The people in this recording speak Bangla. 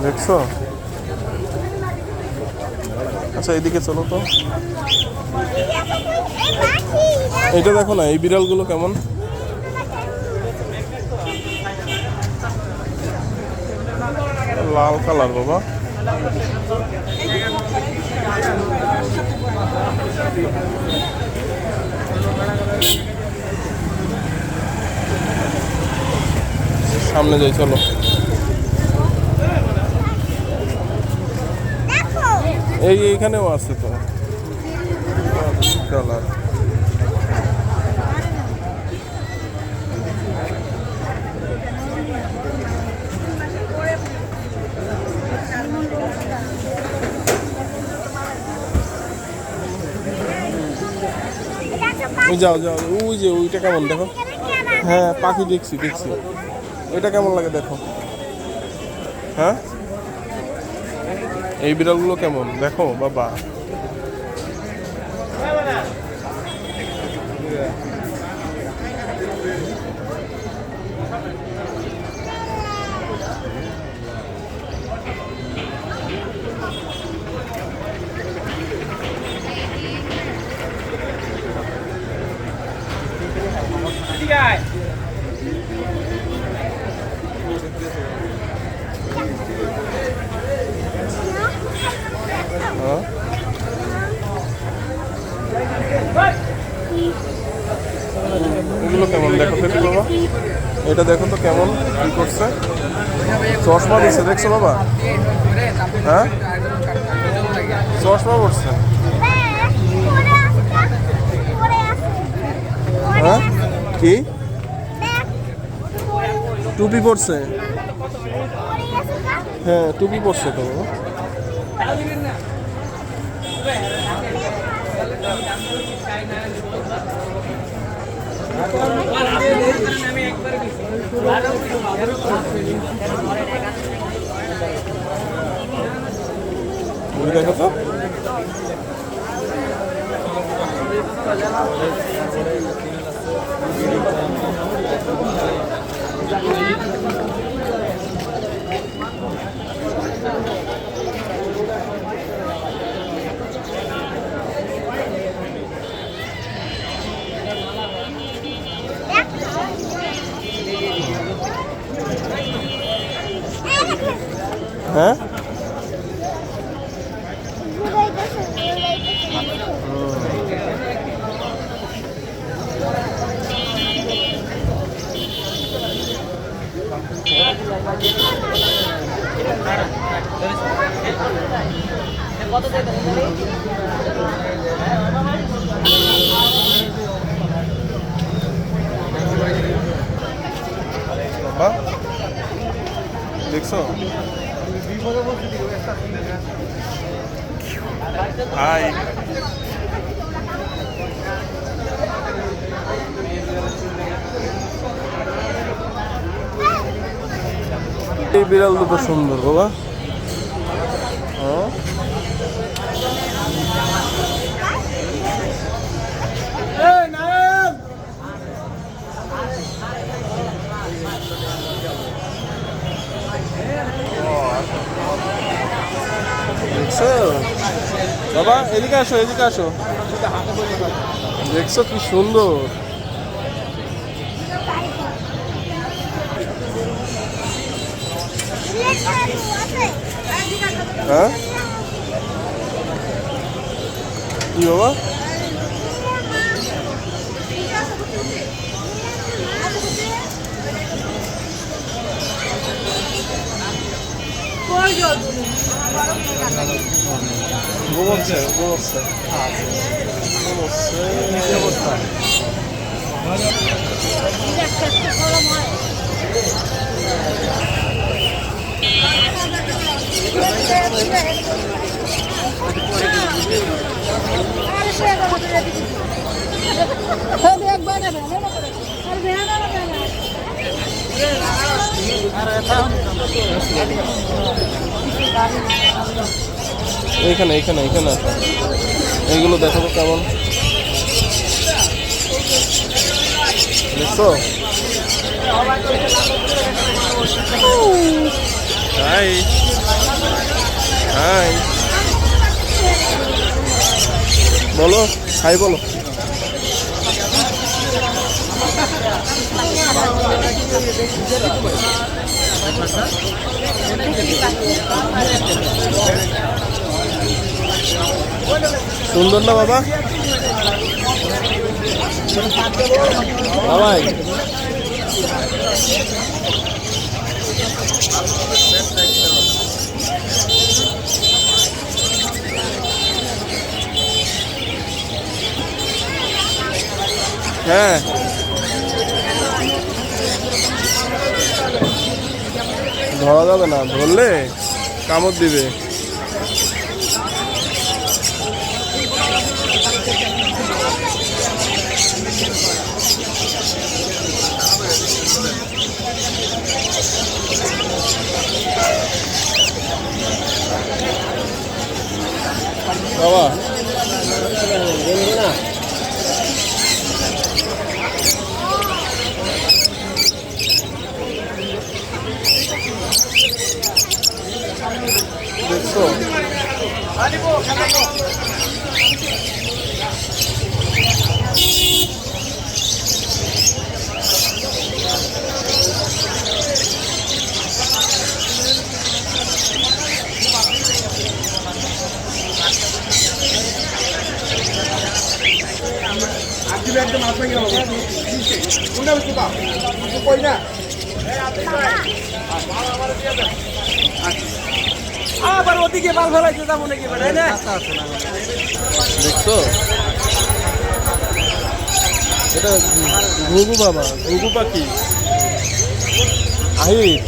দেখছো? আচ্ছা এদিকে চলো তো, এটা দেখো না, এই বিড়ালগুলো কেমন, লাল কালার বাবা। সামনে যাই চলো। এইখানেও আছে তো কালার। যাও যাও, ওই যে ওইটা কেমন দেখো। হ্যাঁ পাখি দেখছি দেখছি, ওইটা কেমন লাগে দেখো। হ্যাঁ এই বিড়ালগুলো কেমন দেখো বাবা। এগুলো কেমন দেখো ফেটি বাবা, এটা দেখো তো কেমন কি করছে, চশমা দিচ্ছে দেখছো বাবা। হ্যাঁ চশমা পড়ছে। হ্যাঁ কি টুপি পড়ছে? হ্যাঁ টুপি পড়ছে তো বাবা। দেখো তো হ্যাঁ বাবা দেখছো? হাই এই বিড়াল দুটো সুন্দর বাবা। দেখছো বাবা, এদিকে আসো এদিকে আসো, দেখছো কি সুন্দর। হ্যাঁ কি বাবা? ঘুমোচ্ছে ঘুমোচ্ছে ঘুমোচ্ছে। এইখানে এইখানে এইখানে আছে, এইগুলো দেখো তো কেমন দেখছো। হাই হাই বলো, হাই বলো। সুন্দর না বাবা? বাবাই হ্যাঁ, ধরা যাবে না, ধরলে কামড় দিবে। বাবা না, দেখছো? আবার ওদিকে বাল ফেলাইতে যাবো নাকি? দেখছো? এটা ঘুঘু বাবা, ঘুঘু পাখি। আহিত